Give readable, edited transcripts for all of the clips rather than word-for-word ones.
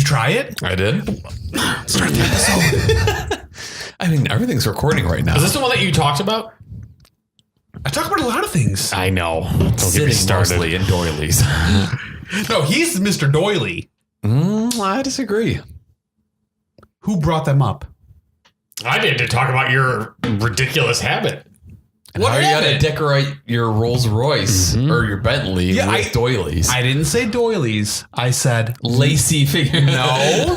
try it? I did. Start the episode. I mean, everything's recording right now. Is this the one that you talked about? I talk about a lot of things. I know. Don't get me Sitting started. mostly in doilies. No, he's Mr. Doily. I disagree. Who brought them up? I did to talk about your ridiculous habit. How are you gotta decorate your Rolls Royce or your Bentley with doilies? I didn't say doilies. I said Lacy figure. no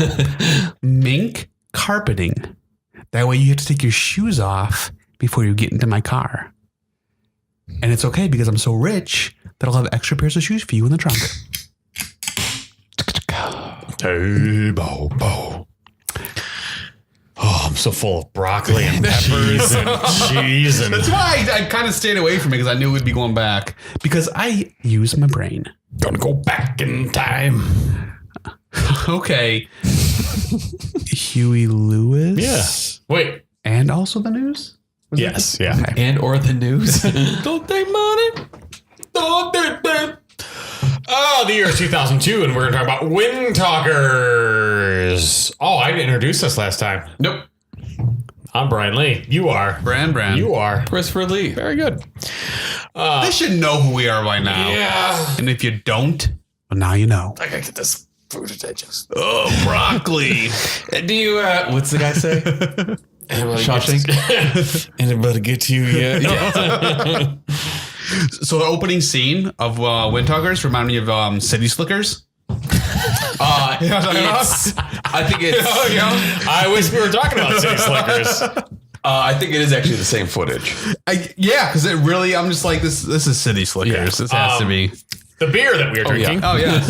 mink carpeting. That way you have to take your shoes off before you get into my car. And it's okay because I'm so rich that I'll have extra pairs of shoes for you in the trunk. Hey, bow, bow. Oh, I'm so full of broccoli and peppers and cheese. And That's why I kind of stayed away from it because I knew we'd be going back because I use my brain. gonna go back in time. Okay. Huey Lewis? Yeah. Wait. And also the news? Yes. Yeah. Okay. And or the news. Don't they money? Don't they? Oh, the year is 2002, and we're going to talk about Windtalkers. Oh, I didn't introduce us last time. Nope. I'm Brian Lee. You are. Brand. You are. Christopher Lee. Very good. They should know who we are by now. Yeah. And if you don't, well, now you know. I gotta get this food to digest. Oh, broccoli. Do you, what's the guy say? Shawshank? Anybody get you yet? Yeah. So the opening scene of Windtalkers remind me of City Slickers. I think it's. I wish we were talking about City Slickers. I think it is actually the same footage. Because it really, I'm just like, this is City Slickers. Yeah. This has to be. The beer that we are drinking Oh, yeah.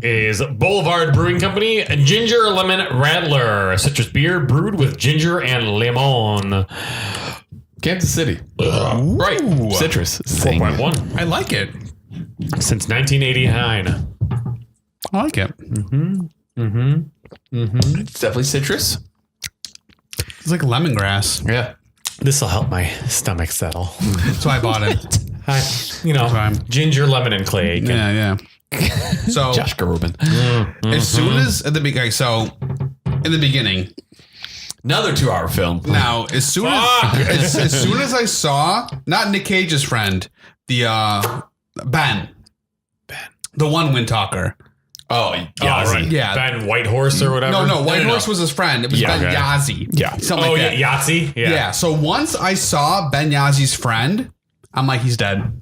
is Boulevard Brewing Company Ginger Lemon Rattler, a citrus beer brewed with ginger and lemon. Kansas City. Right. Citrus. 4.1. I like it. Since 1989. I like it. It's definitely citrus. It's like lemongrass. Yeah. This will help my stomach settle. That's why I bought it. Ginger, lemon, and clay. Yeah. So Josh Groban. as soon as at the beginning, so in the beginning, Another 2-hour film. now as soon as I saw not Nick Cage's friend, the Ben, the one Windtalker. Oh, Yazzie. right. Yeah. Ben Whitehorse or whatever. No, Whitehorse was his friend. It was Ben okay. Yazzie. Yeah. Something like that. Yahtzee. Yeah. So once I saw Ben Yazzie's friend, I'm like, he's dead.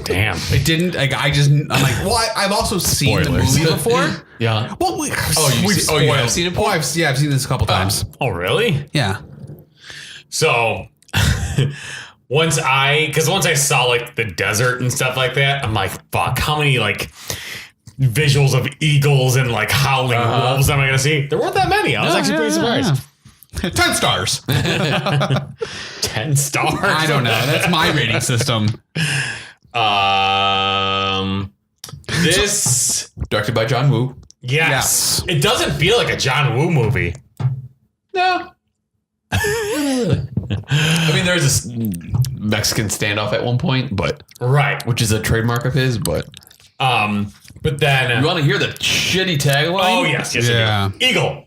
Damn. It didn't. Like, I'm like, well, I've also seen Spoilers. the movie before. Yeah. Well, you have seen it? Oh, I've seen this a couple times. Oh, really? Yeah. So once I saw like the desert and stuff like that, I'm like, fuck, how many like visuals of eagles and like howling wolves am I going to see? There weren't that many. I was actually pretty surprised. 10 stars. 10 stars. I don't know. That's my rating system. This Directed by John Woo. yes. It doesn't feel like a John Woo movie. No. I mean, there's this Mexican standoff at one point, but Right. which is a trademark of his, but But then you want to hear the shitty tagline? oh yes, I do. Eagle.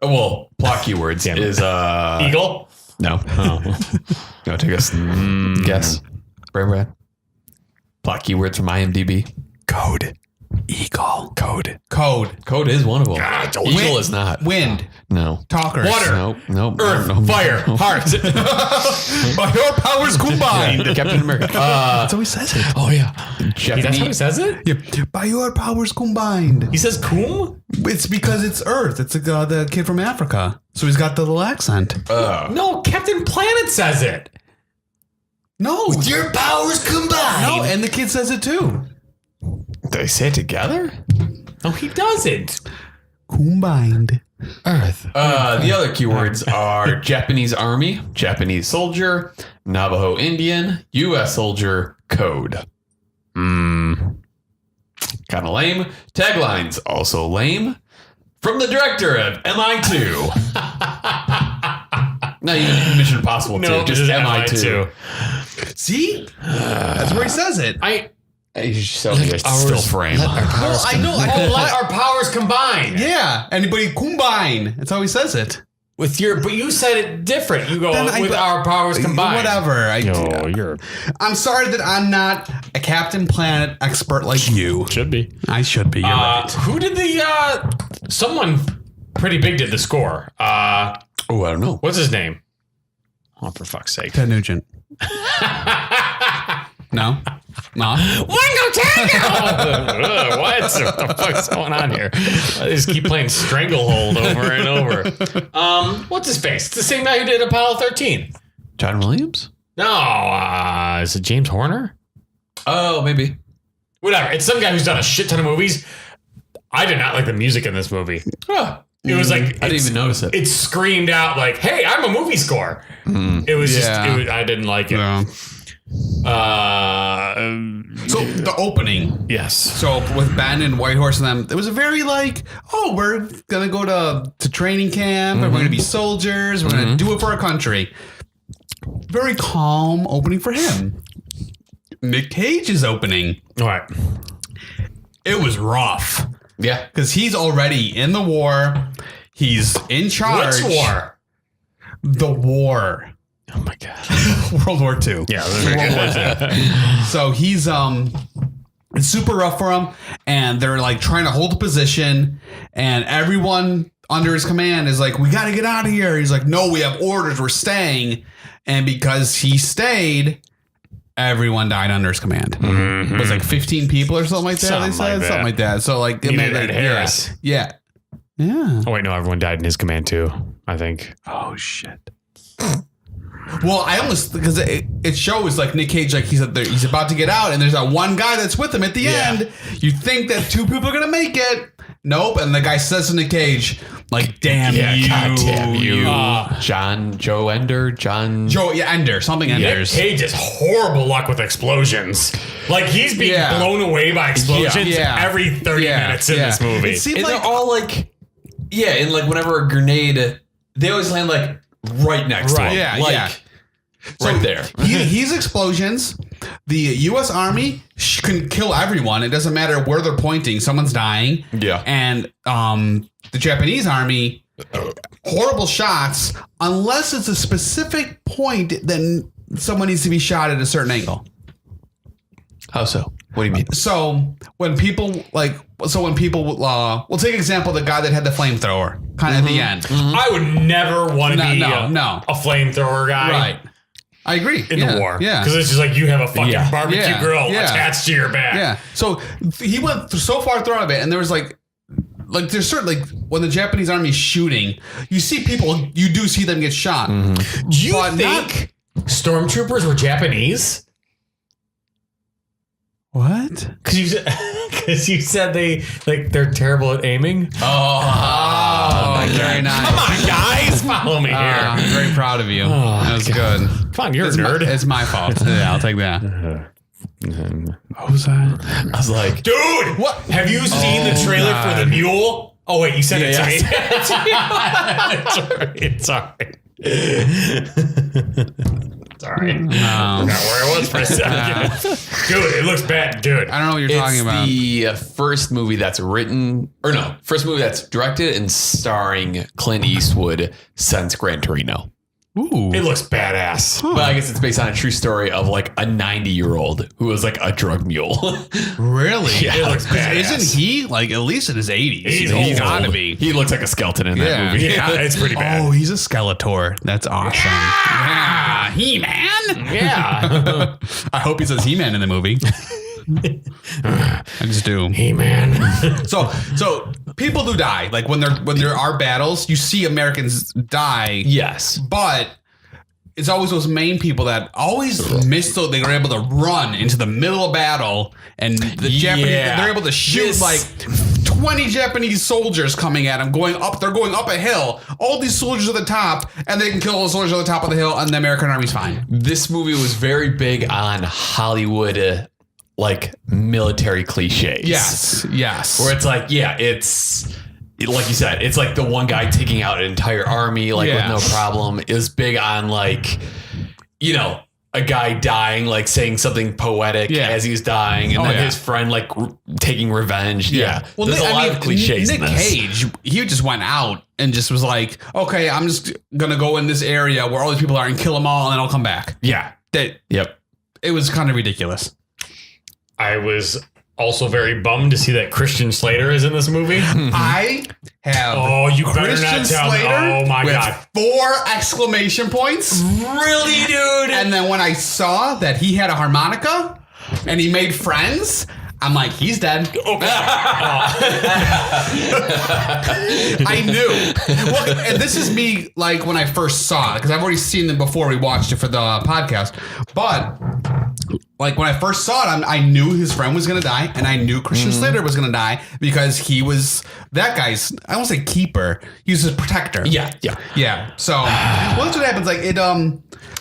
Well, plot keywords is Eagle. no. Oh. No, take us guess. Brad. Plot keywords from IMDb. Code. Eagle. Code. Code is one of them. God, Eagle is not. Wind. No. Talkers. Water. Nope. Earth. No. Fire. Heart. By your powers combined. Captain America. That's how he says it. Oh yeah. That's how he Japanese. says it? Yeah. By your powers combined. He says coom? It's because it's Earth. It's the kid from Africa. So he's got the little accent. No, Captain Planet says it. No. Your powers combined. No, and the kid says it too. They say it together? No, he doesn't. Combined. Earth. The other keywords are Japanese Army, Japanese soldier, Navajo Indian, U.S. soldier, code. Kind of lame. Taglines, also lame. From the director of MI2. No, you Mission Impossible 2. No, Just just MI2. MI2. See? That's where he says it. I You show me a still frame. Well, I know. Let our powers combine. Yeah. Anybody combine. That's how he says it. But you said it different. You go with our powers combined. Whatever. You're I'm sorry that I'm not a Captain Planet expert like you. should be. I should be. You're right. Who did someone pretty big did the score? I don't know. What's his name? Oh, for fuck's sake. Ted Nugent. No? Wango Tango! What the fuck's going on here? I just keep playing Stranglehold over and over. What's his face? It's the same guy who did Apollo 13. John Williams? No, is it James Horner? Oh, maybe. Whatever. It's some guy who's done a shit ton of movies. I did not like the music in this movie. It was like I didn't even notice it. It screamed out like, "Hey, I'm a movie score." It was just. I didn't like it. No. So the opening. Yes. So with Ben and Whitehorse and them, it was a very like, oh, we're gonna go to training camp and we're gonna be soldiers. We're gonna do it for our country. Very calm opening for him. Nick Cage's opening. All right. It was rough. Yeah. Because he's already in the war. He's in charge. Which war? The war. Oh my god. World War II. Yeah. World War II. So he's it's super rough for him, and they're like trying to hold the position, and everyone under his command is like, we got to get out of here. He's like, no, we have orders. We're staying. And because he stayed, everyone died under his command. It was like 15 people or something like that. Something like that. So like, it made like Harris. Yeah. Oh wait, no, everyone died in his command too, I think. Oh shit. Well, I almost, because it shows like Nick Cage, like he's about to get out, and there's that one guy that's with him at the end. You think that two people are gonna make it. Nope. And the guy says to Nick Cage, like, damn you. God damn you. Joe Ender. Something Enders. Nick Cage has horrible luck with explosions. Like, he's being blown away by explosions every 30 minutes in this movie. It seems and like they're all like, and like whenever a grenade, they always land like right next to him. Yeah, like, right there. He's explosions. The U.S. Army can kill everyone. It doesn't matter where they're pointing. Someone's dying. Yeah. And the Japanese Army, horrible shots, unless it's a specific point, then someone needs to be shot at a certain angle. How so? What do you mean? So when people we'll take example, the guy that had the flamethrower kind of at the end. I would never want to be a flamethrower guy. Right. I agree. In the war. Yeah. Because it's just like you have a fucking barbecue grill attached to your back. Yeah. So he went so far through of it, and there was like there's certain, like when the Japanese army's shooting, you see people, you do see them get shot. Do you think stormtroopers were Japanese? What? Because you said they're terrible at aiming. Very nice. Come on, guys, follow me here. I'm very proud of you. That was good. Come on, you're a nerd. It's my fault. Yeah, I'll take that. What was that? I was like, dude, what? Have you seen the trailer for the Mule? Oh wait, you said it to me. Sorry. Sorry. Forgot where it was for a second. Dude, it looks bad, dude. I don't know what you're talking about. The first movie that's first movie that's directed and starring Clint Eastwood since Gran Torino. Ooh. It looks badass. But I guess it's based on a true story of like a 90-year-old who was like a drug mule. Really? Yeah, it looks badass. Isn't he like at least in his 80s? He's gotta be. He looks like a skeleton in that movie. Yeah, it's pretty bad. Oh, he's a Skeletor. That's awesome. Yeah. He-Man? Yeah. I hope he says He-Man in the movie. I just do. He-Man. So people do die. Like when there are battles, you see Americans die. Yes. But it's always those main people that always miss, so they were able to run into the middle of battle, and the Japanese, they're able to shoot like 20 Japanese soldiers coming at them, they're going up a hill, all these soldiers at the top, and they can kill all the soldiers at the top of the hill, and the American army's fine. This movie was very big on Hollywood like military cliches. Yes. Where it's like, it's like you said, it's like the one guy taking out an entire army with no problem. Is big on like, a guy dying, like saying something poetic as he's dying, and then his friend like taking revenge. Yeah. Well, there's a lot of cliches. Nick in this. Cage, he just went out and just was like, okay, I'm just gonna go in this area where all these people are and kill them all, and then I'll come back. Yeah. Yep. It was kind of ridiculous. I was also very bummed to see that Christian Slater is in this movie. I have. Oh, you better Christian not tell me. Slater Oh my with God. 4 exclamation points. Really, dude? And then when I saw that he had a harmonica and he made friends, I'm like, he's dead. Okay. I knew. Well, and this is me, like, when I first saw it, because I've already seen them before we watched it for the podcast. But, like, when I first saw it, I knew his friend was going to die, and I knew Christian Slater was going to die because he was that guy's, I won't say keeper, he was his protector. Yeah. So, well, that's what happens. Like,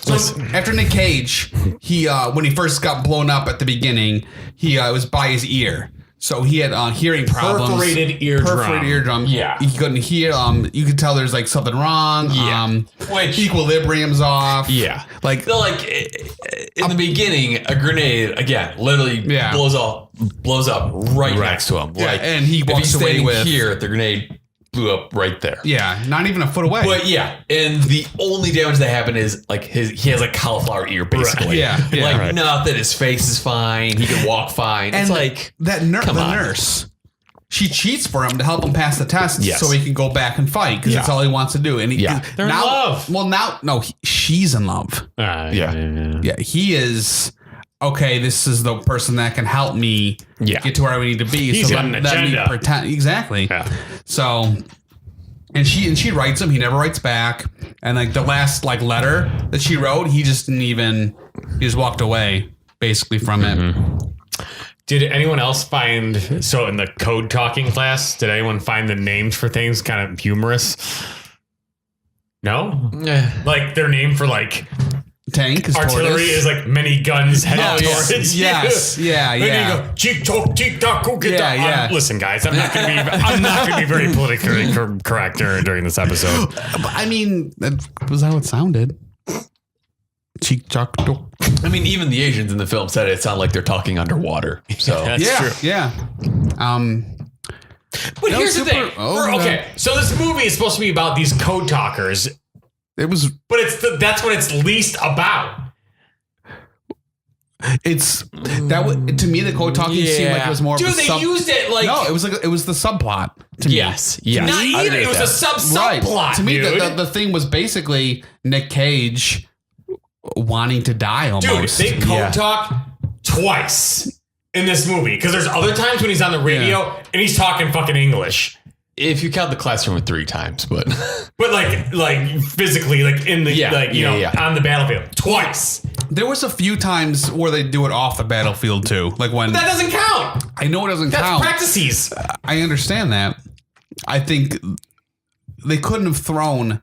so after Nick Cage, he when he first got blown up at the beginning, he was by his ear. So he had hearing problems. Perforated eardrum. Yeah. He couldn't hear. You could tell there's like something wrong. Yeah. Which equilibrium's off. Yeah. Like, So, like in the beginning, a grenade again literally blows up right next to him. Yeah, Like, and he if walks he's away standing with here, the grenade blew up right there. yeah, not even a foot away. But yeah, and the only damage that happened is like he has a cauliflower ear basically. Yeah, like nothing. His face is fine. He can walk fine. and It's like that nurse, she cheats for him to help him pass the test, so he can go back and fight because that's all he wants to do. And They're in love. Well, she's in love. Yeah, he is. Okay, this is the person that can help me get to where we need to be. He's so got an agenda. pretend exactly. Yeah. So, and she writes him. He never writes back. And like the last like letter that she wrote, he just didn't even. He just walked away basically from it. Did anyone else find, so in the code talking class, did anyone find the names for things kind of humorous? No? Like their name for like Tank is artillery tortoise. is like many guns headed towards you. Yes. Yeah. And then you go, cheek talk, cheek talk, go get that. Yeah. Listen, guys, I'm not gonna be very politically correct during this episode. I mean, that was how it sounded. Cheek talk. I mean, even the Asians in the film said it sounded like they're talking underwater. So That's true. Yeah. But here's the thing. Okay, so this movie is supposed to be about these code talkers. It was. But that's what it's least about. It's that to me the code talking seemed like it was more. Dude, of a they used it like no, it was like it was the subplot to me. Yes. Not even. It was a subplot. To me, dude. the thing was basically Nick Cage wanting to die almost. Dude, they code talk twice in this movie because there's other times when he's on the radio and he's talking fucking English. If you count the classroom 3 times, but like physically, like in the on the battlefield twice. There was a few times where they do it off the battlefield too, like when That doesn't count. I know it doesn't That's count. practices. I understand that. I think they couldn't have thrown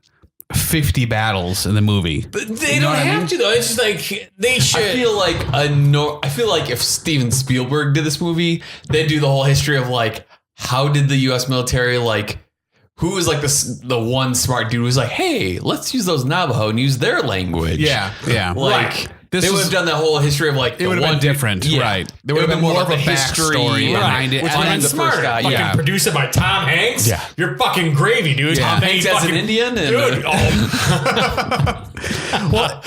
50 battles in the movie. But they don't have to though. It's just like they should. I feel like if Steven Spielberg did this movie, they'd do the whole history of like how did the U.S. military like who was like the one smart dude who was like, hey, let's use those Navajo and use their language. Yeah. Like they would have done that whole history of like it would have been different, right? There would have been more of a backstory behind it. Which And would have then been smarter. Fucking produced it by Tom Hanks. Yeah. You're fucking gravy, dude. Yeah. Tom Hanks as an Indian, and dude. Well,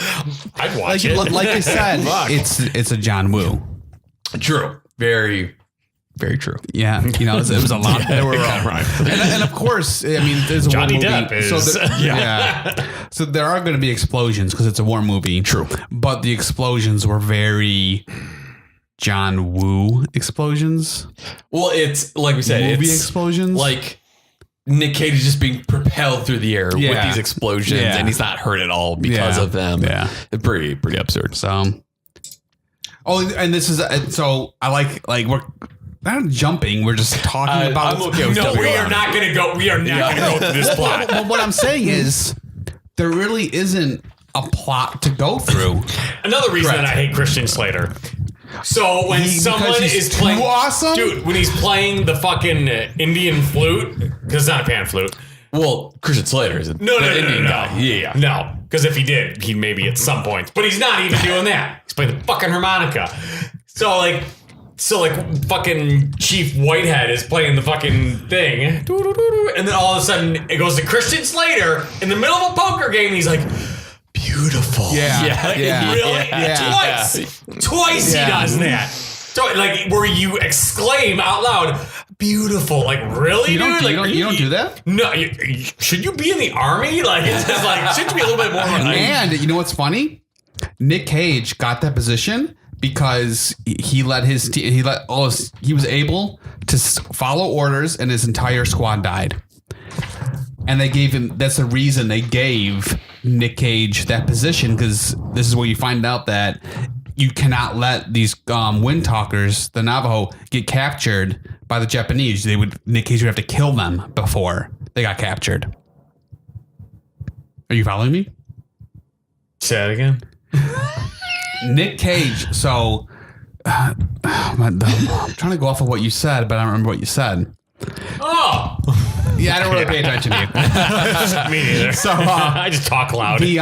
I'd watch it. Like I said, it's a John Woo. True. Very, very true. Yeah, it was a lot. There were and of course, I mean, there's a Johnny war movie, Depp is so there are going to be explosions because it's a war movie. True, but the explosions were very John Woo explosions. Well, it's like we said, movie it's explosions. like Nick Cage is just being propelled through the air with these explosions, and he's not hurt at all because of them. Yeah, it's pretty absurd. So, and this is so I like we're. Not jumping. We're just talking about. I'm okay with we are not going to go. We are not going to go through this plot. But what I'm saying is, there really isn't a plot to go through. Another reason that I hate Christian Slater. So when someone is playing, awesome, dude, when he's playing the fucking Indian flute, because it's not a pan flute. Well, Christian Slater is an Indian guy. Yeah. No. Because if he did, he maybe at some points. But he's not even doing that. He's playing the fucking harmonica. So like fucking Chief Whitehead is playing the fucking thing. And then all of a sudden it goes to Christian Slater in the middle of a poker game. And he's like, beautiful. Yeah. Really? Yeah. Twice he does that. Like where you exclaim out loud, beautiful. Like, really, You don't, dude? you don't do that? No, should you be in the army? Like, it's just like, shouldn't you be a little bit more? And you know what's funny? Nick Cage got that position because he let his he was able to follow orders, and his entire squad died. And they gave him. That's the reason they gave Nick Cage that position, because this is where you find out that you cannot let these Windtalkers, the Navajo, get captured by the Japanese. Nick Cage would have to kill them before they got captured. Are you following me? Say that again. Nick Cage. So I'm trying to go off of what you said, but I don't remember what you said. Oh, Yeah, I don't really pay attention to you. me neither. So I just talk loud. the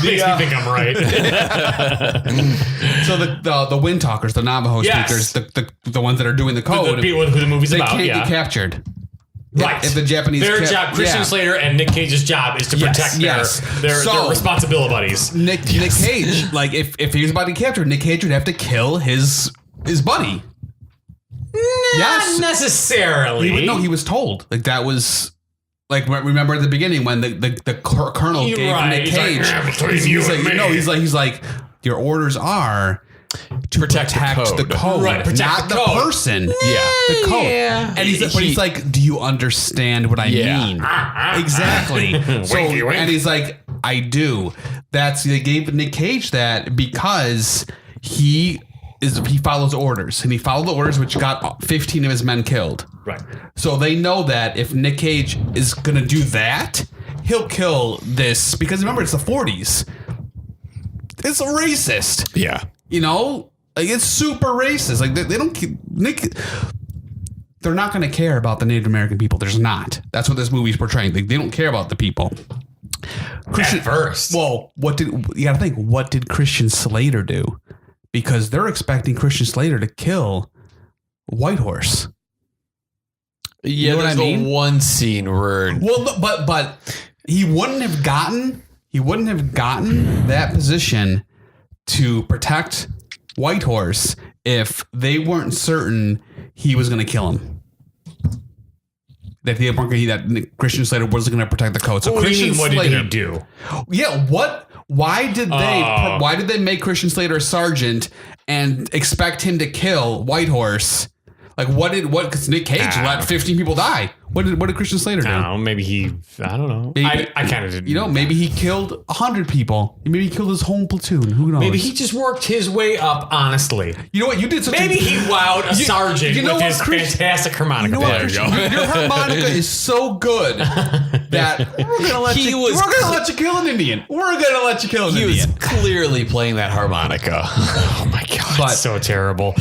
Makes me think I'm right. So the Windtalkers, the Navajo Yes. speakers, the ones that are doing the code, The people who the movie's they about. can't Yeah. get captured. Right. If the Japanese their job, Christian yeah. Slater and Nick Cage's job is to protect their responsibility buddies. Nick Cage, like if he was about to get captured, Nick Cage would have to kill his buddy. Yes. Not necessarily. He was told. Like that was like remember at the beginning when the colonel You're gave right. Nick He's like, Cage. "Yeah, between you and me." No, he's like your orders are to protect the code, Right, protect not the the code. person. The code. Yeah. And he's like, do you understand what I mean? Exactly. So Winky, wink. and he's like, I do. They gave Nick Cage that because he follows orders, and he followed the orders, which got 15 of his men killed. Right. So they know that if Nick Cage is gonna do that, he'll kill this, because remember it's the 40s. It's racist. Yeah. You know, like it's super racist. Like they don't they're not going to care about the Native American people. There's not. That's what this movie's portraying. Like, they don't care about the people. At first. Well, you got to think? What did Christian Slater do? Because they're expecting Christian Slater to kill Whitehorse. Yeah, You know what there's I mean? the one scene where Well, but he wouldn't have gotten that position to protect Whitehorse if they weren't certain he was going to kill him. That Christian Slater wasn't going to protect the code. So What do you Christian mean, what Slater, did he do? Yeah, why did they make Christian Slater a sergeant and expect him to kill Whitehorse? Like because Nick Cage let 15 people die. What did Christian Slater do? I don't know. Maybe I don't know. Maybe- I kind of didn't. You know, maybe he killed 100 people. Maybe he killed his whole platoon. Who knows? Maybe he just worked his way up, honestly. You know what? You did such Maybe he wowed a sergeant you know with what, his Chris- fantastic harmonica. You know what, There you Christian? go. Your harmonica is so good that we're gonna let you kill an Indian. We're gonna let you kill an he was Indian. clearly playing that harmonica. Oh my god, But- so terrible.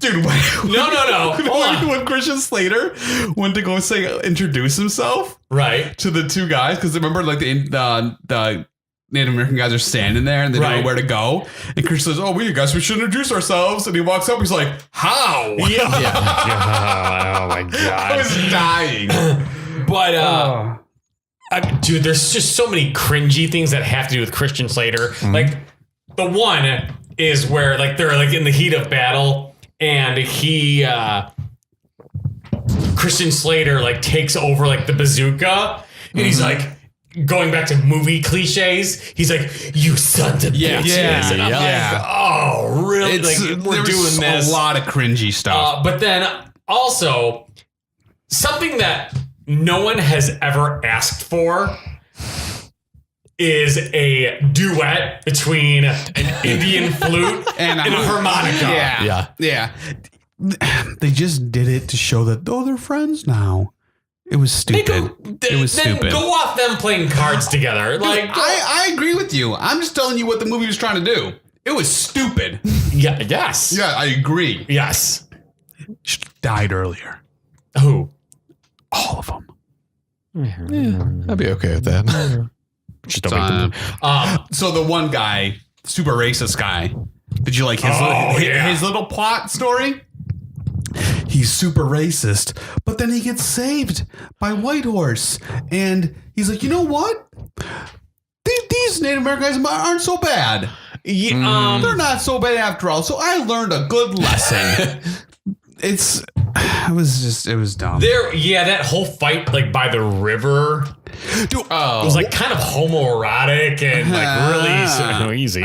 Dude, No. Hold on. when Christian Slater went to go introduce himself Right. to the two guys, because remember, like the Native American guys are standing there and they don't know Right. where to go. And Christian says, "Oh, we guys, we should introduce ourselves." And he walks up. He's like, "How?" Yeah. Oh my I god. was dying. But dude, there's just so many cringy things that have to do with Christian Slater. Mm-hmm. Like the one is where like they're like in the heat of battle and Christian Slater like takes over like the bazooka and he's like going back to movie cliches. He's like, "You sons of bitches." Yeah, And I'm yeah. like, "Oh, really? Like, we're doing this." a lot of cringy stuff. But then also something that no one has ever asked for is a duet between an Indian flute and a harmonica. Yeah. They just did it to show that they're friends now. It was stupid. It was then stupid. go off them playing cards together. Like, I agree with you. I'm just telling you what the movie was trying to do. It was stupid. yeah, yes. Yeah, I agree. Yes. She died earlier. Who? All of them. Yeah, I'd be okay with that. Just don't make them. So the one guy, super racist guy, did you like his little plot story? He's super racist, but then he gets saved by Whitehorse, and he's like, you know what? These Native American guys aren't so bad. Yeah, They're not so bad after all. So I learned a good lesson. It was dumb. that whole fight like by the river. Dude, It was like kind of homoerotic and like really easy.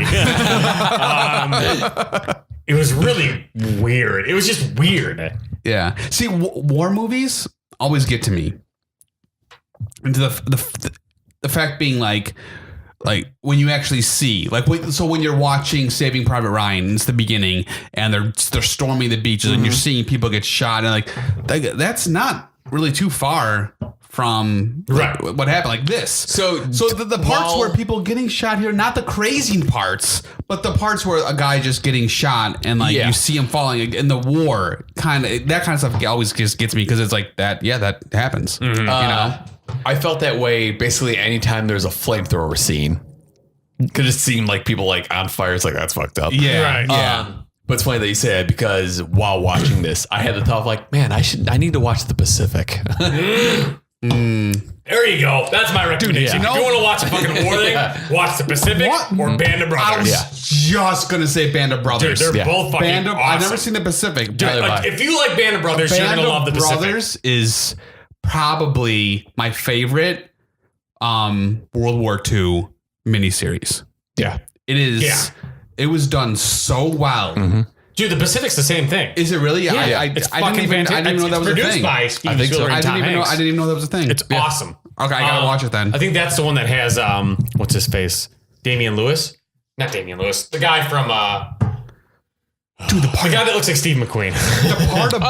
It was really weird. It was just weird. yeah. See, war movies always get to me. And to the fact being like when you actually see so when you're watching Saving Private Ryan, it's the beginning and they're storming the beaches and you're seeing people get shot and like that's not really too far from what happened like this. So the parts where people getting shot here, not the crazy parts, but the parts where a guy just getting shot and like you see him falling in the war, that kind of stuff always just gets me because it's like that. Yeah, that happens. Mm-hmm. You know. I felt that way basically anytime there's a flamethrower scene. Because it seemed like people like on fire. It's like, that's fucked up. Yeah. Right. Yeah. But it's funny that you say it because while watching this, I had the thought of like, man, I need to watch the Pacific. There you go. That's my recommendation. Dude, if you want to watch a fucking war thing, watch The Pacific or Band of Brothers. I was just gonna say Band of Brothers. Dude, they're both fucking awesome. I've never seen the Pacific. Dude, like, if you like Band of Brothers, you're gonna love The Pacific. Band of Brothers is probably my favorite World War II miniseries. Yeah. It is. Yeah. It was done so well. Mm-hmm. Dude, The Pacific's the same thing. Is it really? Yeah, I didn't even know that was a thing. By Steven Spielberg and Tom Hanks. I didn't even know that was a thing. It's awesome. Okay, I gotta watch it then. I think that's the one that has what's his face? Damian Lewis? Not Damian Lewis. The guy from Dude, the guy that looks like Steve McQueen. The part of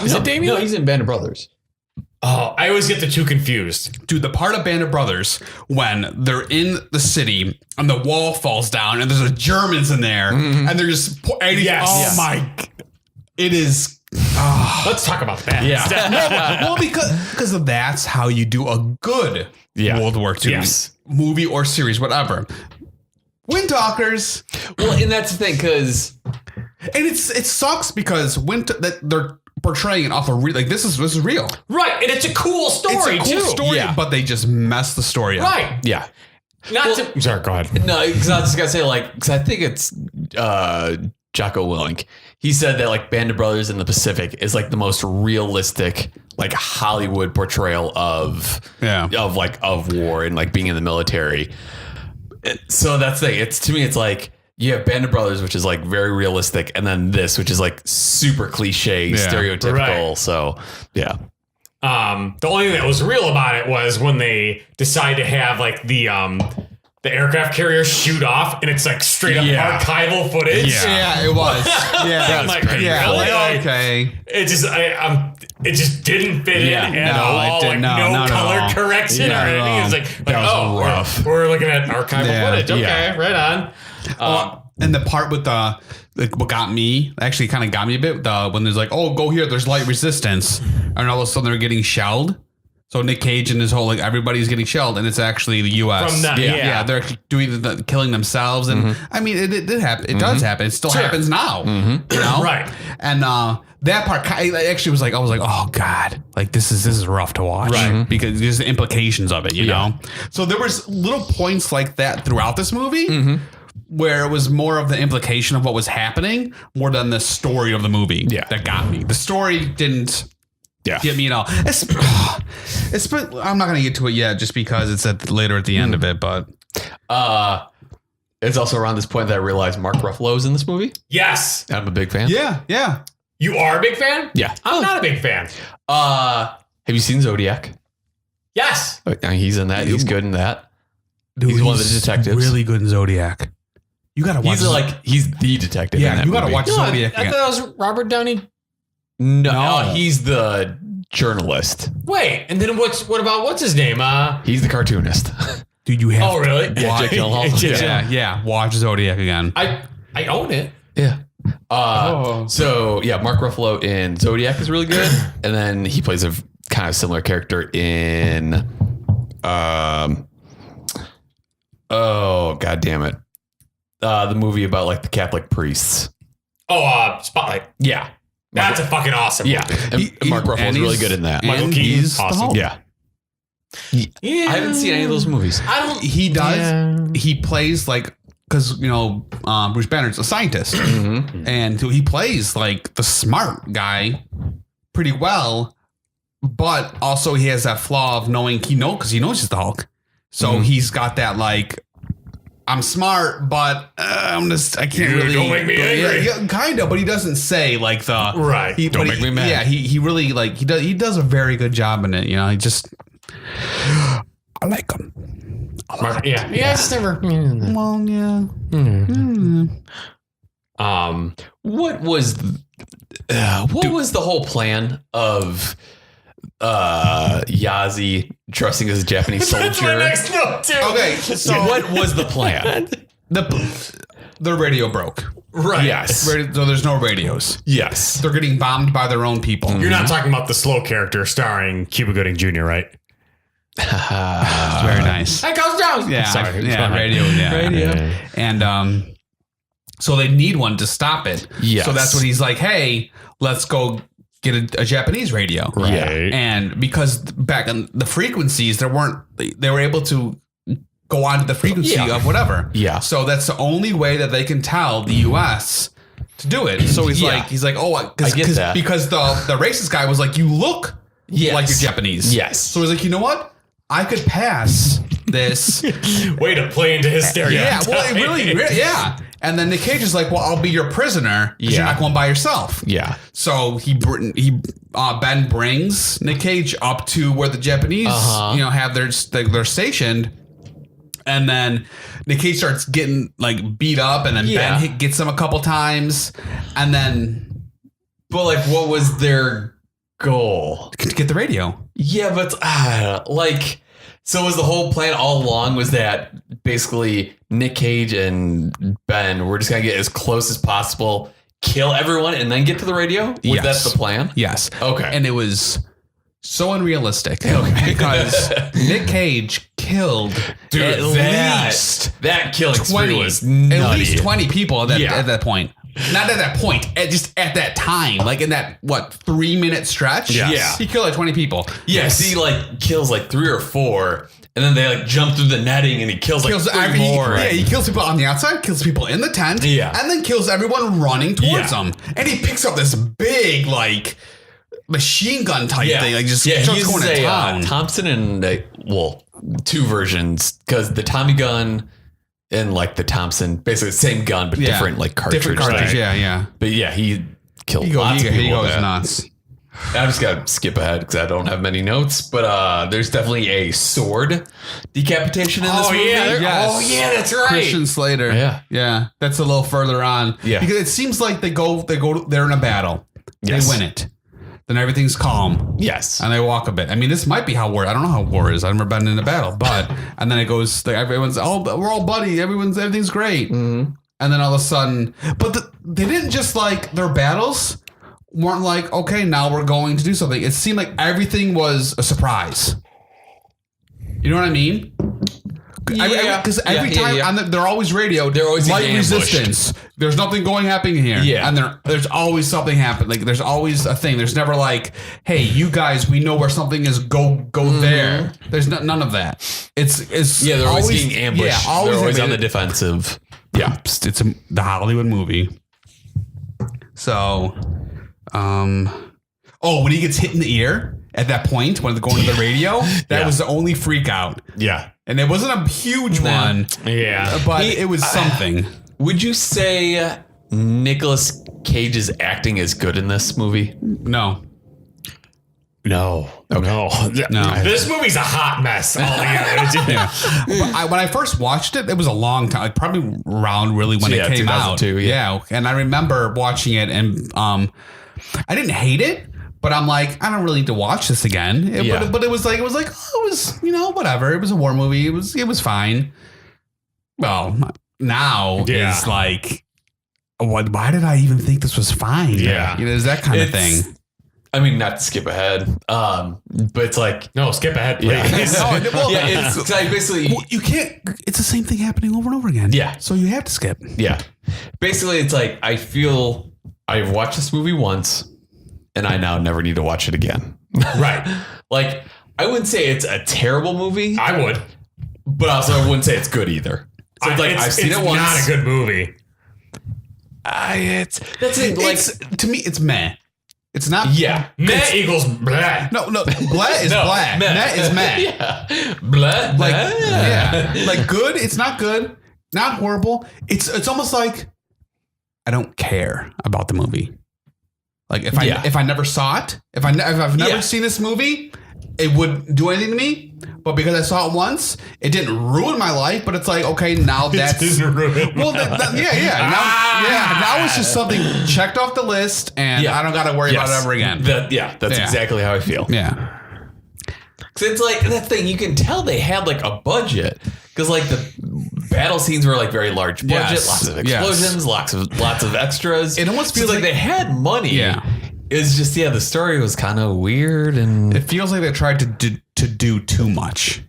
Is it Damien? No, he's in Band of Brothers. Oh, I always get the two confused. Dude, the part of Band of Brothers when they're in the city and the wall falls down and there's Germans in there and they're just my, it is. Let's talk about that. Yeah. Well, because that's how you do a good World War II movie or series, whatever. Windtalkers. Well, and that's the thing, because it sucks because that they're portraying it off of this is real, right? And it's a cool story. It's a cool story, but they just mess the story up, right? Yeah. Sorry, go ahead. No, because I was just gonna say because I think it's Jocko Willink. He said that like Band of Brothers in the Pacific is like the most realistic like Hollywood portrayal of war and like being in the military. So that's the thing. It's to me, it's like you have Band of Brothers, which is like very realistic, and then this, which is like super cliche, stereotypical. Right. So yeah. The only thing that was real about it was when they decide to have like the aircraft carrier shoot off, and it's like straight up archival footage. Yeah, it was. Yeah, like, really? Okay. It just didn't fit in at all. No color correction or anything. It was like rough. We're looking at archival footage. Okay, right on. And the part with what got me, actually kind of got me a bit, when there's like, oh, go here, there's light resistance, and all of a sudden they're getting shelled. So Nick Cage and his whole everybody's getting shelled, and it's actually the U.S. From them, they're actually doing killing themselves, and I mean it did happen. It does happen. It still happens now. You know, right? And that part actually was like, I was like, oh god, like this is rough to watch, right? Because there's the implications of it, you know. So there was little points like that throughout this movie. Where it was more of the implication of what was happening more than the story of the movie that got me. The story didn't get me at all. I'm not going to get to it yet just because it's later at the end of it, but it's also around this point that I realized Mark Ruffalo is in this movie. Yes. I'm a big fan. Yeah. You are a big fan? Yeah. I'm not a big fan. Have you seen Zodiac? Yes. He's in that. He's good in that. Dude, he's one of the detectives. Really good in Zodiac. You gotta watch. He's the detective. Yeah, in that you gotta movie. watch Zodiac. I thought that was Robert Downey. No, he's the journalist. Wait, and then what about what's his name? He's the cartoonist. Dude, you have. Oh, really? Jake Gyllenhaal. Yeah. Watch Zodiac again. I own it. Yeah. So Mark Ruffalo in Zodiac is really good, and then he plays a kind of similar character in, oh god damn it, the movie about like the Catholic priests. Oh, Spotlight. Yeah, That's a fucking awesome movie. And Mark Ruffalo is really good in that. Michael And Keaton, he's the awesome. Hulk. Yeah. Yeah. I haven't seen any of those movies. I don't. He does. Yeah. He plays like, because Bruce Banner's a scientist, Mm-hmm. and he plays like the smart guy pretty well, but also he has that flaw of knowing because he knows he's the Hulk, so he's got that like, I'm smart, but I can't really. Don't make me angry. Yeah, kind of, but he doesn't say like the Right. Don't make me mad. Yeah, he really like he does a very good job in it. He just. I like him. Yeah. Yeah. It's never. Well, yeah. What was the whole plan of Yazi dressing as a Japanese soldier? That's my next note too. Okay, so What was the plan? the radio broke. Right. Yes. So there's no radios. Yes. They're getting bombed by their own people. You're not talking about the slow character starring Cuba Gooding Jr., right? Very nice. That goes down. Yeah, Sorry. yeah, radio, yeah, Radio. Yeah. and so they need one to stop it. Yes. So that's when he's like, "Hey, let's go get a Japanese radio." Right. And because back on the frequencies, they were able to go onto the frequency Yeah. of whatever. Yeah. So that's the only way that they can tell the U.S. to do it. So he's Yeah. like, oh, I get that. because the racist guy was like, you look Yes. like you're Japanese. Yes. So he's like, you know what? I could pass this. Way to play into his stereotype. Yeah, well, really, yeah. And then Nick Cage is like, well, I'll be your prisoner because you're Yeah. not going by yourself. Yeah. So Ben brings Nick Cage up to where the Japanese, have they're stationed, and then Nick Cage starts getting like beat up, and then Yeah. Ben gets him a couple times, and then But like, what was their goal? to get the radio. Yeah, but so was the whole plan all along was that basically Nick Cage and Ben were just gonna get as close as possible, kill everyone, and then get to the radio? Was Yes. that the plan? Yes. Okay. And it was so unrealistic because Nick Cage killed at least that killing spree 20, was at nutty. least 20 people at Yeah. that point. Not at that point, just at that time, like in that 3-minute stretch. Yes. Yeah. He killed like 20 people. Yes, he kills 3 or 4, and then they jump through the netting, and he kills 3 more. Yeah, he kills people on the outside, kills people in the tent, Yeah. and then kills everyone running towards Yeah. him. And he picks up this big machine gun type thing, just he starts uses going to a town. Thompson and 2 versions, because the Tommy gun and the Thompson, basically the same gun but different cartridge. Different cartridge, thing. yeah. But yeah, he killed He lots of people. goes with that. nuts. I just gotta skip ahead because I don't have many notes, but there's definitely a sword decapitation in this movie. Yes. Oh yeah, that's right. Christian Slater. Yeah. That's a little further on. Yeah. Because it seems like they're in a battle. Yes. They win it. Then everything's calm. Yes. And they walk a bit. I mean, this might be how war. I don't know how war is. I've never been in a battle, but and then it goes. Everyone's we're all buddy. Everything's great. Mm-hmm. And then all of a sudden, but they didn't just their battles weren't okay, now we're going to do something. It seemed like everything was a surprise. You know what I mean? Because every time they're always radioed. They're always light getting ambushed. resistance. There's nothing happening here. Yeah. And there's always something happening. There's always a thing. There's never hey, you guys, we know where something is. Go there. There's none of that. It's They're always getting ambushed. Yeah, They're always on the defensive. Yeah, it's the Hollywood movie. So, when he gets hit in the ear at that point when they're going to the radio, that was the only freak out. Yeah. And it wasn't a huge one, Yeah. but it was something. Would you say Nicolas Cage's acting is good in this movie? No. No. No. This movie's a hot mess. But when I first watched it, it was a long time, probably around really when it came out. 2002, Yeah. And I remember watching it and I didn't hate it. But I'm I don't really need to watch this again. But it was whatever. It was a war movie. It was fine. Well, now it's why did I even think this was fine? Yeah. It's that kind of thing. I mean, not to skip ahead, but it's like No, skip ahead, please. yeah, well, it's like basically Well, you can't. It's the same thing happening over and over again. Yeah. So you have to skip. yeah. Basically, it's like I feel I've watched this movie once, and I now never need to watch it again. Right. Like I wouldn't say it's a terrible movie, I would. but also I wouldn't say it's good either. So it's like I've seen it once. Not a good movie. That's it. Like It's, to me, it's meh. It's not. yeah. Meh equals blah. No. Blah is No, blah. meh. Meh is meh. Yeah. Blah, Like blah. yeah. Like good. It's not good. Not horrible. It's almost like I don't care about the movie. Like if I never saw it, if I've never seen this movie, it wouldn't do anything to me. But because I saw it once, it didn't ruin my life. But it's like, okay, now that's ruined. well, now it's just something checked off the list, and I don't got to worry about it ever again. That's exactly how I feel. Yeah. Cause it's like that thing. You can tell they had like a budget because like the battle scenes were like very large budget, Yes. lots of explosions, lots of extras. It almost feels like they had money. Yeah. It's just the story was kind of weird and It feels like they tried to do too much,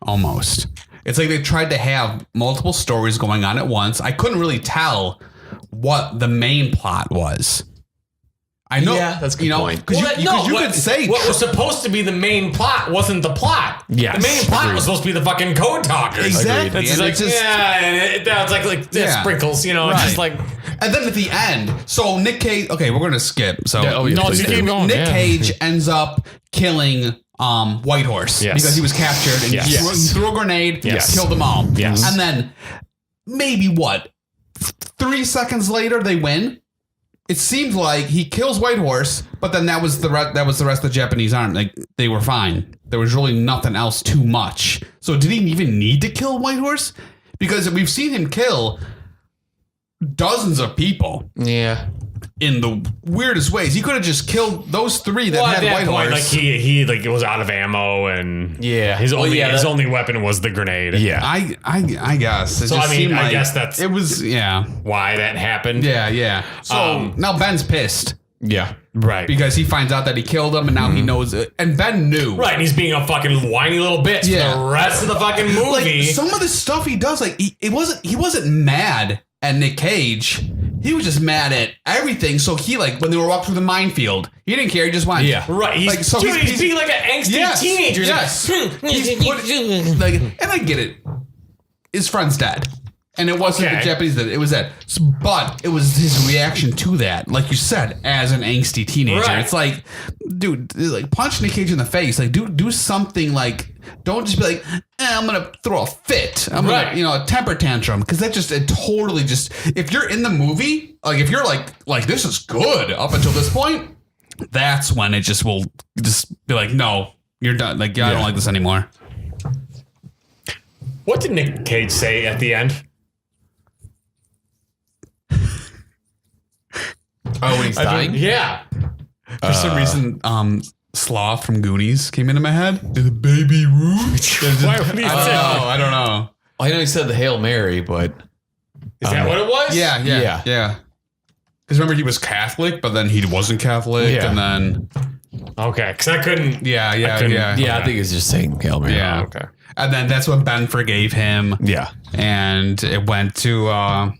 almost. It's like they tried to have multiple stories going on at once. I couldn't really tell what the main plot was. I know. Yeah, that's a good point. Because you could say what was supposed to be the main plot wasn't the plot. Yes, the main plot agreed. was supposed to be the fucking code talkers. Exactly. It's And like it's just- that's like sprinkles, Right. just like And then at the end, so Nick Cage. Okay, we're gonna skip. So Yeah, no, please keep going. Nick Yeah. Cage ends up killing Whitehorse Yes. because he was captured and Yes. he threw a grenade, Yes. killed them all. Yes. And then maybe 3 seconds later they win. It seems like he kills Whitehorse, but then that was the rest of the Japanese army. Like they were fine. There was really nothing else too much. So did he even need to kill Whitehorse? Because we've seen him kill dozens of people yeah. in the weirdest ways. He could have just killed those three that at had that point, Whitehorse. like he like it was out of ammo and Yeah. his only Well, yeah, his that- only weapon was the grenade. Yeah. I guess. It So, just I mean, seemed I like guess that's- it was. Yeah. Why that happened? Yeah. So now Ben's pissed Yeah. Right. because he finds out that he killed him, and now he knows it. And Ben knew. Right, and he's being a fucking whiny little bitch Yeah. for the rest of the fucking movie. Like some of the stuff he does, like he wasn't mad at Nick Cage. He was just mad at everything. So he when they were walking through the minefield, he didn't care. He just went. Yeah. Right, he's, Like, so dude, he's- he's being like an angsty Yes, teenager. He's yes. like, He's and I get it. His friend's dead. And it wasn't Okay. the Japanese that it was that. But it was his reaction to that, like you said, as an angsty teenager. Right. It's like, dude, like punch Nick Cage in the face. Like do something like don't just be like, I'm gonna throw a fit. I'm Right. gonna, a temper tantrum. Because it totally just if you're in the movie, like if you're like this is good up until this point, that's when it just will just be like, no, you're done. Like, I don't like this anymore. What did Nick Cage say at the end? Oh, when he's dying? Yeah. For some reason, Sloth from Goonies came into my head. The baby Ruth. Why would he say that? I don't know. I know he said the Hail Mary, but Is that what it was? Yeah. Because remember, he was Catholic, but then he wasn't Catholic, Yeah. and then Okay, because I couldn't. yeah. I think he's just saying Hail Mary. Yeah. Okay. And then that's when Ben forgave him, Yeah. and it went to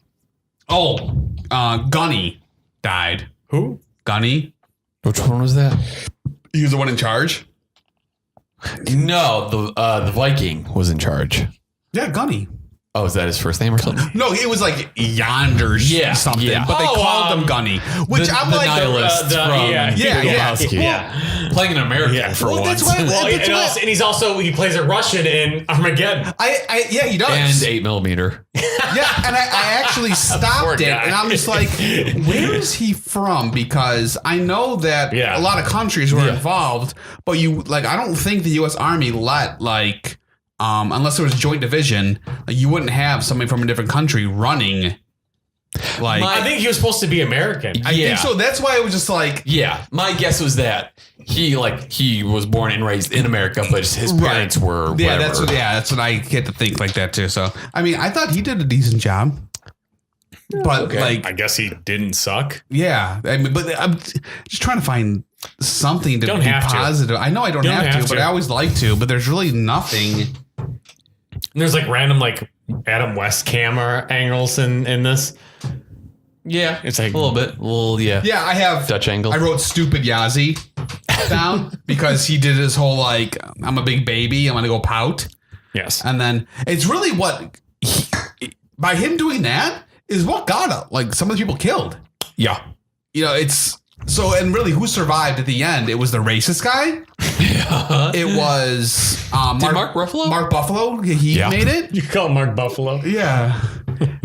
Gunny died. Who? Gunny. Which one was that? He was the one in charge. No, the Viking was in charge. Yeah, Gunny. Oh, is that his first name or something? No, it was like Yonder something, yeah. but they called him Gunny, which I'm the like nihilist from Lebowski. Yeah. Playing an American for well, once. that's why- Well, That's what- and he's also he plays a Russian in Armageddon. yeah, he does. And 8mm. Yeah, and I actually Poor stopped it, guy. and I'm just like, where is he from? Because I know that Yeah. a lot of countries were Yeah. involved, but I don't think the U.S. Army let unless there was joint division, you wouldn't have somebody from a different country running. I think he was supposed to be American. I think so. That's why it was just like, Yeah, my guess was that he was born and raised in America, but his parents were whatever. that's what I get to think like that too. So I mean, I thought he did a decent job. but like, I guess he didn't suck. yeah, I mean, but I'm just trying to find something to Don't be have to. positive. I know I don't have to, but I always like to. But there's really nothing. And there's like random like Adam West camera angles in this. Yeah, It's like a little bit. Yeah, I have Dutch angle. I wrote stupid Yazzie down because he did his whole like, I'm a big baby, I'm gonna go pout. yes. And then it's really what by him doing that is what got like some of the people killed. Yeah. You know, it's so, and really who survived at the end? It was the racist guy. It was Mark Ruffalo? Mark Buffalo. He made it. You call him Mark Buffalo? Yeah.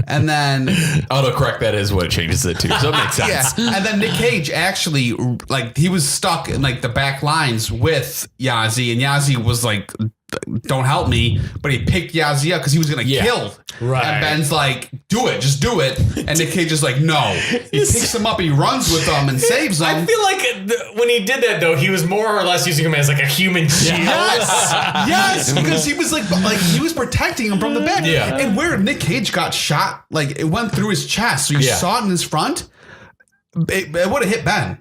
And then Autocorrect, that is what it changes it to. So it makes sense. yeah. And then Nick Cage actually, like, he was stuck in like the back lines with Yazzie, and Yazzie was like, don't help me, but he picked Yazzie up because he was gonna kill. Right. And Ben's like, do it, just do it. And Nick Cage is like, no. He picks him up, he runs with them and saves them. I feel like when he did that though, he was more or less using him as like a human shield. Yes, because he was like he was protecting him from the back. Yeah. And where Nick Cage got shot, like it went through his chest, so you saw it in his front. It would have hit Ben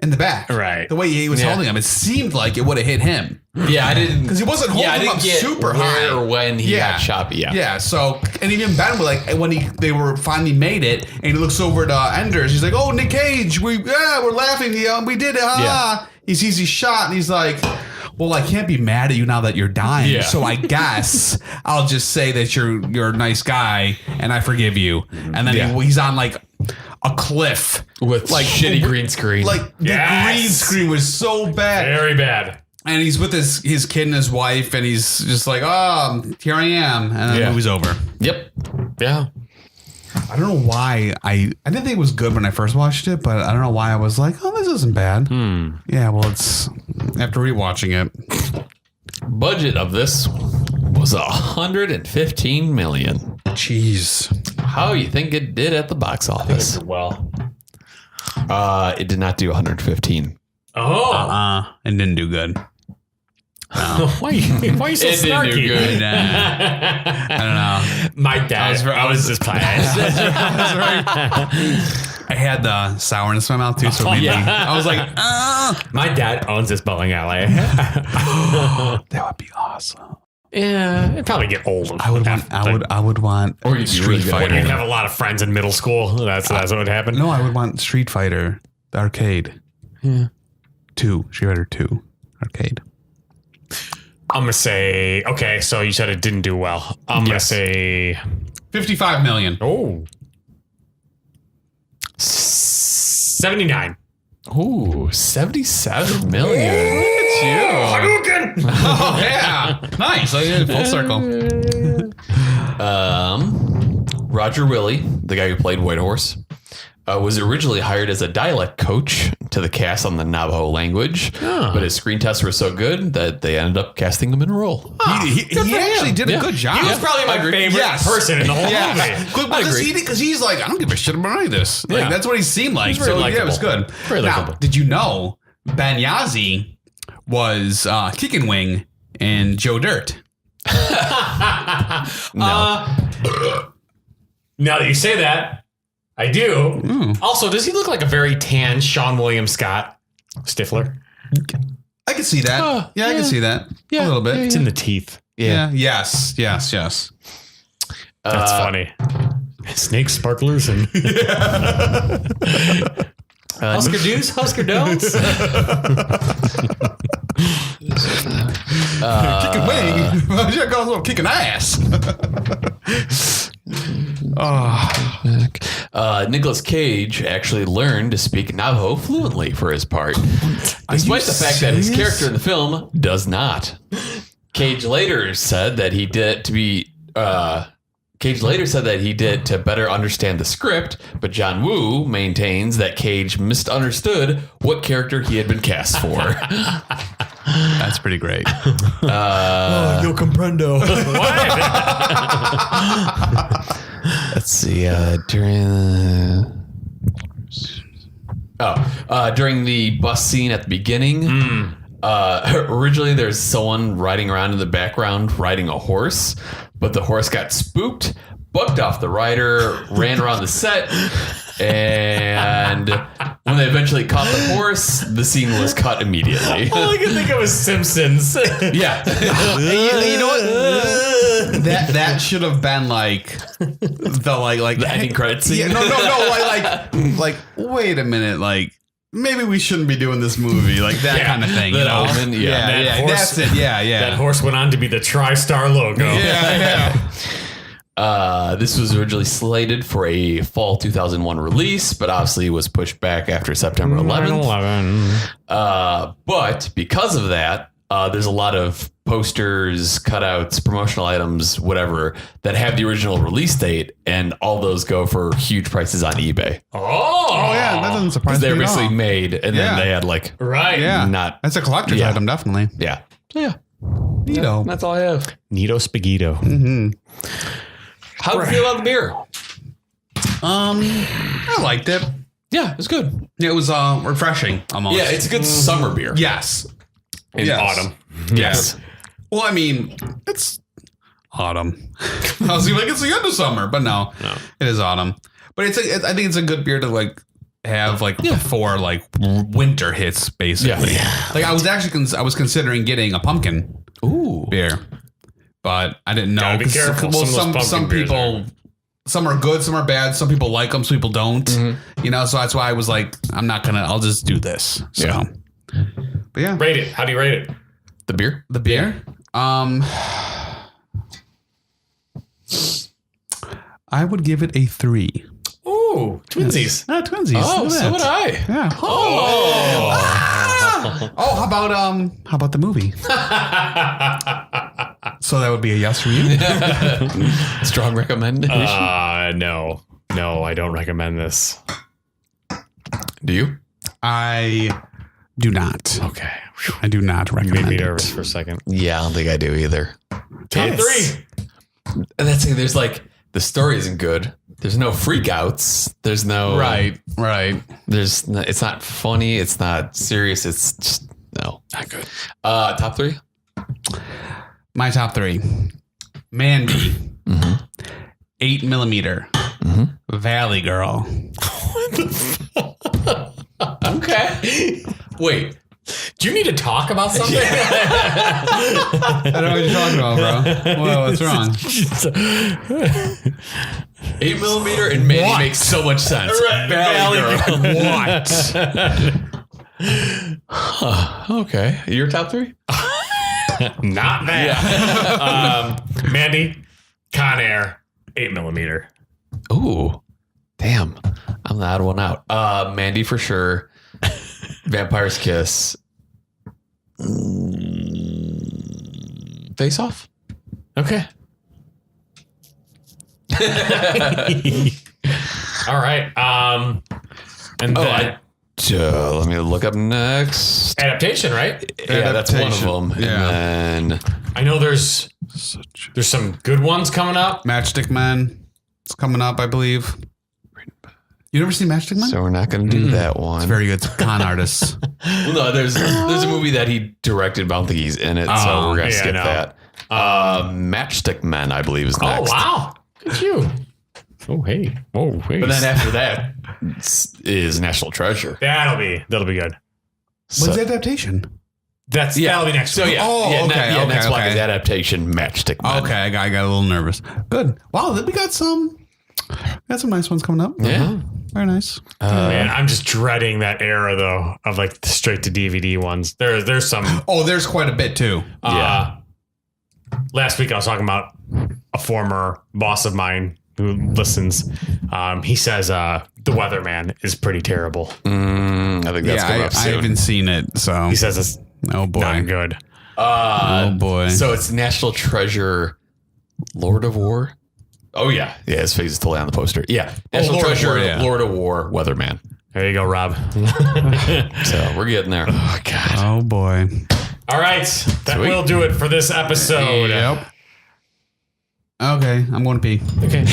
in the back. Right. The way he was holding him, it seemed like it would have hit him. Yeah, I didn't. Because he wasn't holding him up super high. Or when he got shot. Yeah. So, and even Ben was like, when they were finally made it, and he looks over to Enders, he's like, "Oh, Nick Cage, we're laughing, we did it, He sees he's shot, and he's like, "Well, I can't be mad at you now that you're dying. So I guess I'll just say that you're a nice guy, and I forgive you." And then he's on like a cliff with like shitty green screen. Like the green screen was so bad, Very bad. and he's with his kid and his wife, and he's just like, "Oh, here I am," and then the movie's over. Yep. Yeah. I don't know why I didn't think it was good when I first watched it, but I don't know why I was like, "Oh, this isn't bad." Yeah, well, it's after rewatching it. Budget of this was $115 million. Jeez. How you think it did at the box office? Well. It did not do 115. Oh. It didn't do good. Why are you so It didn't snarky? do good. I don't know. My dad. I was just playing. I had the sourness in my mouth too, so maybe I was like, My dad owns this bowling alley. that would be awesome. Yeah, it'd probably get old. I would want Or you'd be Street really good at Fighter. You'd have a lot of friends in middle school. That's what would happen. No, I would want Street Fighter, the arcade. Yeah. Street Fighter 2 arcade. I'm gonna say okay. So you said it didn't do well. I'm gonna say 55 million. 79. Ooh, 77 million. Look at you. Oh yeah, nice. I did full circle. Roger Willie, the guy who played Whitehorse, was originally hired as a dialect coach to the cast on the Navajo language, but his screen tests were so good that they ended up casting him in a role. He actually did a good job. He was probably my favorite person in the whole movie. Because he's like, I don't give a shit about any of this. Like, that's what he seemed like. very So yeah, it was good. Very now, likable. did you know Ben Yazzie was Kickin' Wing in Joe Dirt? No. Now that you say that, I do. Also, does he look like a very tan Sean William Scott Stifler? I can see that. I can see that. A little bit. It's in the teeth. Yeah. Yes. That's funny. Snake sparklers and Husker do's, Husker don'ts. Kicking wing. She calls him kicking ass. Nicolas Cage actually learned to speak Navajo fluently for his part, despite the fact that his character in the film does not. Cage later said that he did it to be. Cage later said that he did to better understand the script, but John Woo maintains that Cage misunderstood what character he had been cast for. That's pretty great. Yo comprendo. Let's see. During the bus scene at the beginning, originally there's someone riding around in the background riding a horse, but the horse got spooked bucked off the rider, ran around the set, and when they eventually caught the horse, the scene was cut immediately. All I can think of is Simpsons. Yeah. You know what? That should have been like The ending credits scene. Yeah, no, like wait a minute, like maybe we shouldn't be doing this movie, like that kind of thing. That element, yeah, horse- that's it. Yeah. That horse went on to be the TriStar logo. Yeah. This was originally slated for a fall 2001 release, but obviously was pushed back after September 11th. But because of that, there's a lot of posters, cutouts, promotional items, whatever, that have the original release date, and all those go for huge prices on eBay. Oh Yeah, that doesn't surprise me They're at basically all. made, and then Yeah. they had like, right. Yeah, not- that's a collector's Yeah. item, definitely. yeah. Yeah. Neato. That's all I have. Nito Spaghetto. How do you feel about the beer? I liked it. Yeah, it's good. It was refreshing almost. Yeah, it's a good summer beer. yes. In Yes. autumn. Yes. Well, I mean, it's autumn. I was like, it's the end of summer, but no, it is autumn. But I think it's a good beer to like have like before like winter hits, basically. Yeah. Like I was actually I was considering getting a pumpkin beer, but I didn't know. Gotta be 'cause- careful. Well, Some of those some pumpkin beers people. Some are good, some are bad. Some people like them, some people don't. You know, so that's why I was like, I'll just do this. So, Yeah. but yeah, Rate it. How do you rate it? The beer? the beer. I would give it a 3. Ooh, twinsies. Twinsies. Oh, Look at so would that. I. Yeah. Oh, how about the movie? So that would be a yes for you. Strong recommendation. No, I don't recommend this. Do you? I do not. Okay. I do not Made recommend me it. nervous for a second. Yeah, I don't think I do either. Top Yes. 3. And that's it. There's like, the story isn't good. There's no freakouts. There's no Right. There's no, it's not funny. It's not serious. It's just no, not good. Top 3. My top 3. Mandy. 8mm. Valley Girl. Okay. Wait. Do you need to talk about something? I don't know what you're talking about, bro. Whoa, what's wrong? 8mm and Mandy makes so much sense. Valley Girl. What? Okay. Your top 3? Not bad. Mandy, Con Air, 8mm. Ooh. Damn. I'm the odd one out. Mandy for sure. Vampire's Kiss. Face Off. Okay. All right. And then Let me look up next. adaptation, right? Yeah, that's one of Adaptation. them. Yeah. And then I know there's some good ones coming up. Matchstick Men. It's coming up, I believe. You never seen Matchstick Men? so we're not going to do that one. It's very good. It's con artists. Well, no, there's a movie that he directed, but I don't think he's in it, so we're gonna yeah, skip no. that. Matchstick Men, I believe, is next. Oh wow. Good at you. Oh hey. Oh hey. But then after that is National Treasure. that'll be good. When's the adaptation? That'll be next. So week. yeah, Oh, yeah, okay, next block okay. is adaptation Matchstick Men. Okay, I got a little nervous. Good. Wow, we got some nice ones coming up. Yeah. Very nice. Man, I'm just dreading that era though of like the straight to DVD ones. There's some. Oh, there's quite a bit too. Last week I was talking about a former boss of mine who listens. He says The Weatherman is pretty terrible. I think that's coming up I soon. haven't seen it, so He says it's oh boy, not good. oh boy. So it's National Treasure, Lord of War. Oh yeah, his face is totally on the poster. Yeah, National Lord of Treasure, War, yeah. Lord of War, Weatherman. There you go, Rob. So we're getting there. Oh God. oh boy. All right, that Sweet. will do it for this episode. Yep. Okay, I'm going to pee. Okay.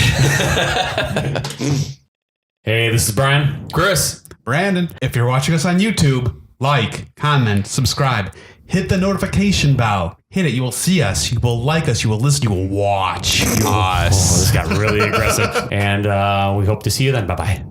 Hey, this is Brian. Chris. Brandon, if you're watching us on YouTube, like, comment, subscribe, Hit the notification bell. Hit it. You will see us. You will like us. You will listen. You will watch us. This got really aggressive. And we hope to see you then. Bye-bye.